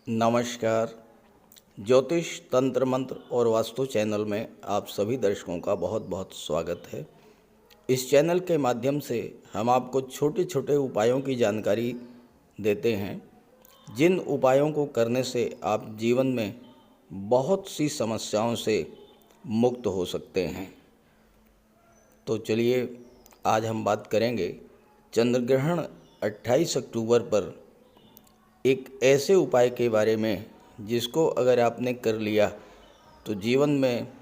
नमस्कार। ज्योतिष तंत्र मंत्र और वास्तु चैनल में आप सभी दर्शकों का बहुत बहुत स्वागत है। इस चैनल के माध्यम से हम आपको छोटे छोटे उपायों की जानकारी देते हैं, जिन उपायों को करने से आप जीवन में बहुत सी समस्याओं से मुक्त हो सकते हैं। तो चलिए आज हम बात करेंगे चंद्र ग्रहण 28 अक्टूबर पर एक ऐसे उपाय के बारे में जिसको अगर आपने कर लिया तो जीवन में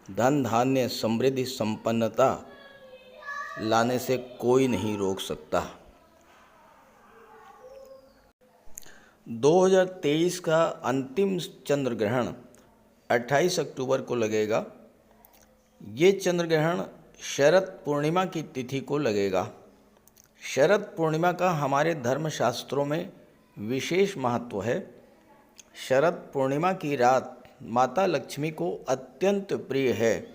धन धान्य समृद्धि संपन्नता लाने से कोई नहीं रोक सकता। 2023 का अंतिम चंद्र ग्रहण 28 अक्टूबर को लगेगा। ये चंद्र ग्रहण शरद पूर्णिमा की तिथि को लगेगा। शरद पूर्णिमा का हमारे धर्मशास्त्रों में विशेष महत्व है। शरद पूर्णिमा की रात माता लक्ष्मी को अत्यंत प्रिय है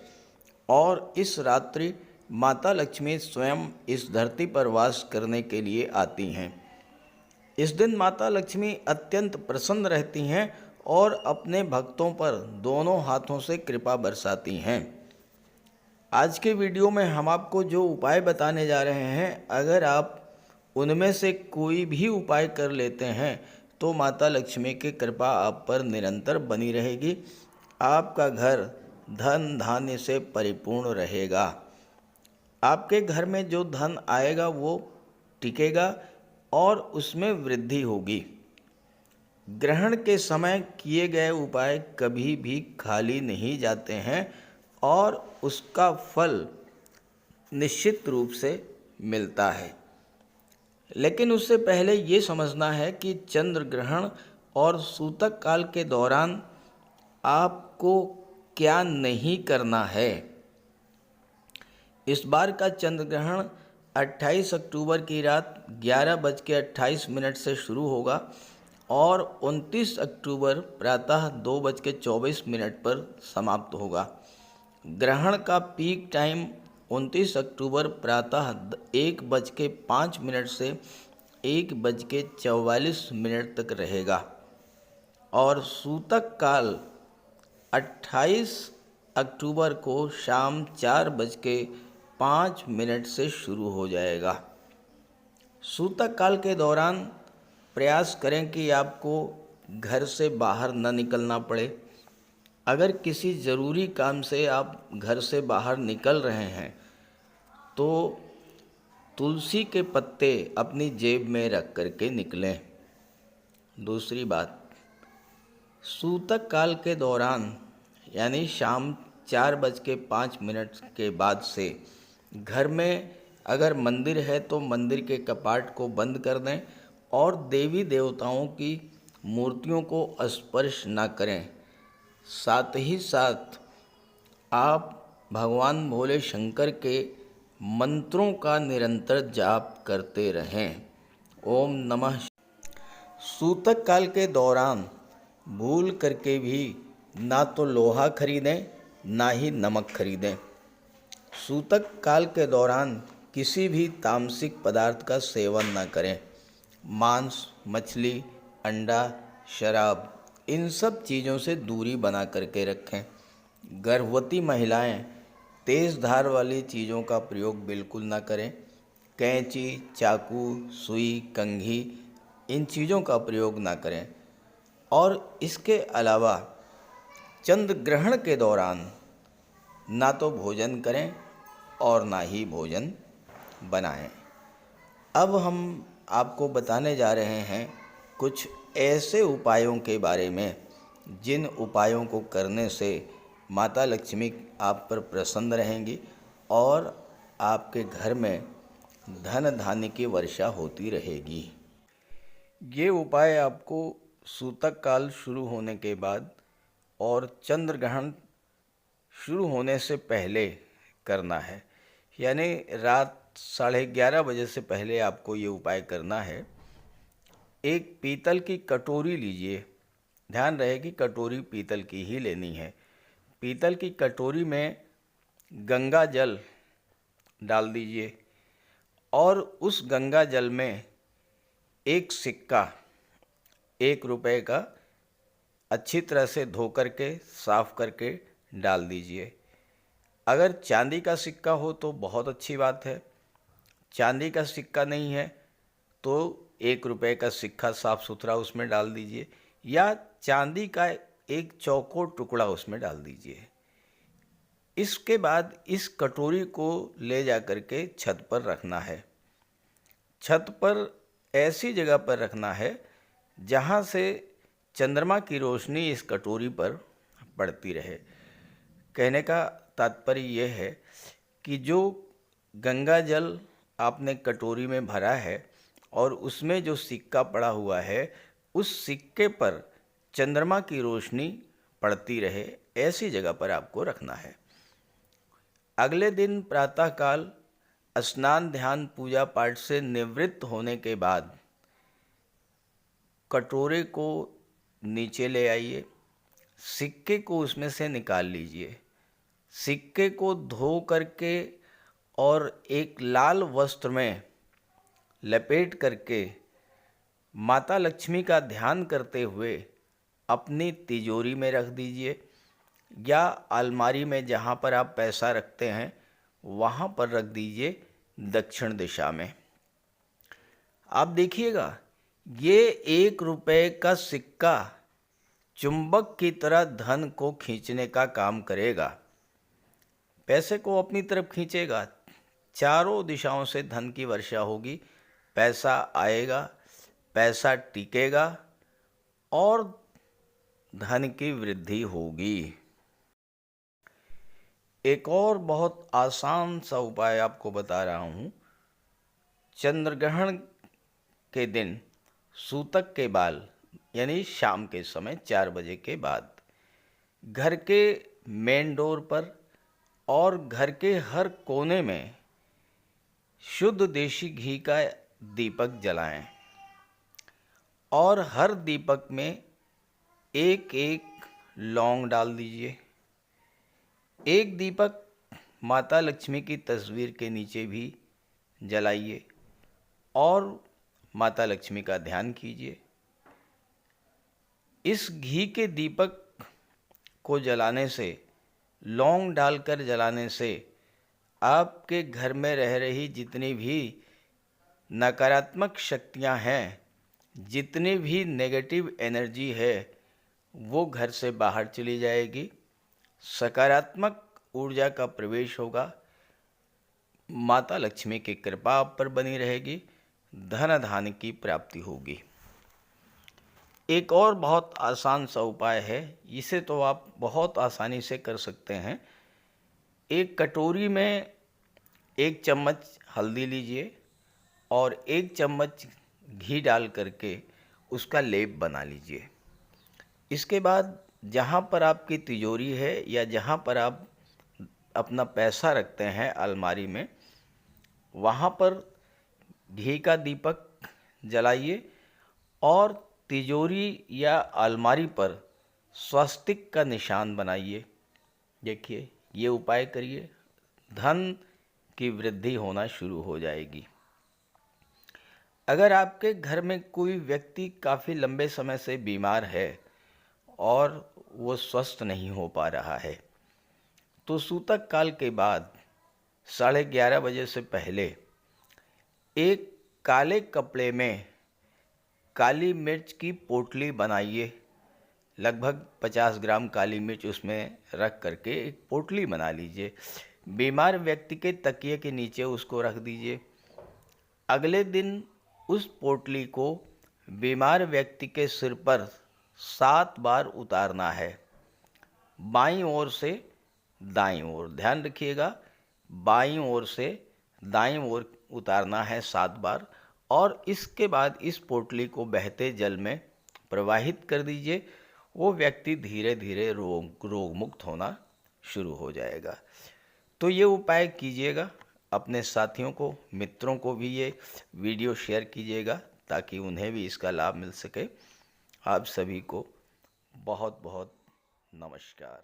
और इस रात्रि माता लक्ष्मी स्वयं इस धरती पर वास करने के लिए आती हैं। इस दिन माता लक्ष्मी अत्यंत प्रसन्न रहती हैं और अपने भक्तों पर दोनों हाथों से कृपा बरसाती हैं। आज के वीडियो में हम आपको जो उपाय बताने जा रहे हैं, अगर आप उनमें से कोई भी उपाय कर लेते हैं तो माता लक्ष्मी की कृपा आप पर निरंतर बनी रहेगी। आपका घर धन धान्य से परिपूर्ण रहेगा। आपके घर में जो धन आएगा वो टिकेगा और उसमें वृद्धि होगी। ग्रहण के समय किए गए उपाय कभी भी खाली नहीं जाते हैं और उसका फल निश्चित रूप से मिलता है। लेकिन उससे पहले ये समझना है कि चंद्र ग्रहण और सूतक काल के दौरान आपको क्या नहीं करना है। इस बार का चंद्र ग्रहण 28 अक्टूबर की रात 11:28 से शुरू होगा और 29 अक्टूबर प्रातः 2:24 पर समाप्त होगा। ग्रहण का पीक टाइम 29 अक्टूबर प्रातः 1:05 से 1:44 तक रहेगा और सूतक काल 28 अक्टूबर को शाम 4:05 से शुरू हो जाएगा। सूतक काल के दौरान प्रयास करें कि आपको घर से बाहर न निकलना पड़े। अगर किसी ज़रूरी काम से आप घर से बाहर निकल रहे हैं तो तुलसी के पत्ते अपनी जेब में रख करके निकलें। दूसरी बात, सूतक काल के दौरान यानी शाम 4:05 के बाद से घर में अगर मंदिर है तो मंदिर के कपाट को बंद कर दें और देवी देवताओं की मूर्तियों को स्पर्श न करें। साथ ही साथ आप भगवान भोले शंकर के मंत्रों का निरंतर जाप करते रहें। ओम नमः। सूतक काल के दौरान भूल करके भी ना तो लोहा खरीदें ना ही नमक खरीदें। सूतक काल के दौरान किसी भी तामसिक पदार्थ का सेवन न करें। मांस, मछली, अंडा, शराब, इन सब चीज़ों से दूरी बना करके रखें। गर्भवती महिलाएं तेज़ धार वाली चीज़ों का प्रयोग बिल्कुल ना करें। कैंची, चाकू, सुई, कंघी, इन चीज़ों का प्रयोग ना करें। और इसके अलावा चंद्र ग्रहण के दौरान ना तो भोजन करें और ना ही भोजन बनाएं। अब हम आपको बताने जा रहे हैं कुछ ऐसे उपायों के बारे में जिन उपायों को करने से माता लक्ष्मी आप पर प्रसन्न रहेंगी और आपके घर में धन धान्य की वर्षा होती रहेगी। ये उपाय आपको सूतक काल शुरू होने के बाद और चंद्र ग्रहण शुरू होने से पहले करना है, यानी रात 11:30 बजे से पहले आपको ये उपाय करना है। एक पीतल की कटोरी लीजिए। ध्यान रहे कि कटोरी पीतल की ही लेनी है। पीतल की कटोरी में गंगा जल डाल दीजिए और उस गंगा जल में एक सिक्का 1 रुपए का अच्छी तरह से धो करके साफ करके डाल दीजिए। अगर चांदी का सिक्का हो तो बहुत अच्छी बात है, चांदी का सिक्का नहीं है तो 1 रुपये का सिक्का साफ सुथरा उसमें डाल दीजिए, या चांदी का एक चौकोर टुकड़ा उसमें डाल दीजिए। इसके बाद इस कटोरी को ले जा कर के छत पर रखना है। छत पर ऐसी जगह पर रखना है जहाँ से चंद्रमा की रोशनी इस कटोरी पर पड़ती रहे। कहने का तात्पर्य यह है कि जो गंगा जल आपने कटोरी में भरा है और उसमें जो सिक्का पड़ा हुआ है, उस सिक्के पर चंद्रमा की रोशनी पड़ती रहे, ऐसी जगह पर आपको रखना है। अगले दिन प्रातःकाल स्नान ध्यान पूजा पाठ से निवृत्त होने के बाद कटोरे को नीचे ले आइए, सिक्के को उसमें से निकाल लीजिए। सिक्के को धो करके और एक लाल वस्त्र में लपेट करके माता लक्ष्मी का ध्यान करते हुए अपनी तिजोरी में रख दीजिए, या अलमारी में जहाँ पर आप पैसा रखते हैं वहाँ पर रख दीजिए, दक्षिण दिशा में। आप देखिएगा, ये 1 रुपये का सिक्का चुंबक की तरह धन को खींचने का काम करेगा। पैसे को अपनी तरफ खींचेगा, चारों दिशाओं से धन की वर्षा होगी, पैसा आएगा, पैसा टिकेगा और धन की वृद्धि होगी। एक और बहुत आसान सा उपाय आपको बता रहा हूँ। चंद्रग्रहण के दिन सूतक के बाल, यानी शाम के समय 4 बजे के बाद, घर के मेन डोर पर और घर के हर कोने में शुद्ध देशी घी का दीपक जलाएं, और हर दीपक में एक एक लौंग डाल दीजिए। एक दीपक माता लक्ष्मी की तस्वीर के नीचे भी जलाइए और माता लक्ष्मी का ध्यान कीजिए। इस घी के दीपक को जलाने से, लौंग डालकर जलाने से, आपके घर में रह रही जितनी भी नकारात्मक शक्तियां हैं, जितनी भी नेगेटिव एनर्जी है, वो घर से बाहर चली जाएगी। सकारात्मक ऊर्जा का प्रवेश होगा, माता लक्ष्मी की कृपा आप पर बनी रहेगी, धन धान्य की प्राप्ति होगी। एक और बहुत आसान सा उपाय है, इसे तो आप बहुत आसानी से कर सकते हैं। एक कटोरी में 1 चम्मच हल्दी लीजिए और 1 चम्मच घी डाल करके उसका लेप बना लीजिए। इसके बाद जहाँ पर आपकी तिजोरी है या जहाँ पर आप अपना पैसा रखते हैं अलमारी में, वहाँ पर घी का दीपक जलाइए और तिजोरी या अलमारी पर स्वस्तिक का निशान बनाइए। देखिए, ये उपाय करिए, धन की वृद्धि होना शुरू हो जाएगी। अगर आपके घर में कोई व्यक्ति काफ़ी लंबे समय से बीमार है और वो स्वस्थ नहीं हो पा रहा है, तो सूतक काल के बाद 11:30 बजे से पहले एक काले कपड़े में काली मिर्च की पोटली बनाइए। लगभग 50 ग्राम काली मिर्च उसमें रख करके एक पोटली बना लीजिए। बीमार व्यक्ति के तकिए के नीचे उसको रख दीजिए। अगले दिन उस पोटली को बीमार व्यक्ति के सिर पर 7 बार उतारना है, बाईं ओर से दाईं ओर। ध्यान रखिएगा, बाईं ओर से दाईं ओर उतारना है 7 बार, और इसके बाद इस पोटली को बहते जल में प्रवाहित कर दीजिए। वो व्यक्ति धीरे धीरे रोग मुक्त होना शुरू हो जाएगा। तो ये उपाय कीजिएगा, अपने साथियों को, मित्रों को भी ये वीडियो शेयर कीजिएगा ताकि उन्हें भी इसका लाभ मिल सके। आप सभी को बहुत बहुत नमस्कार।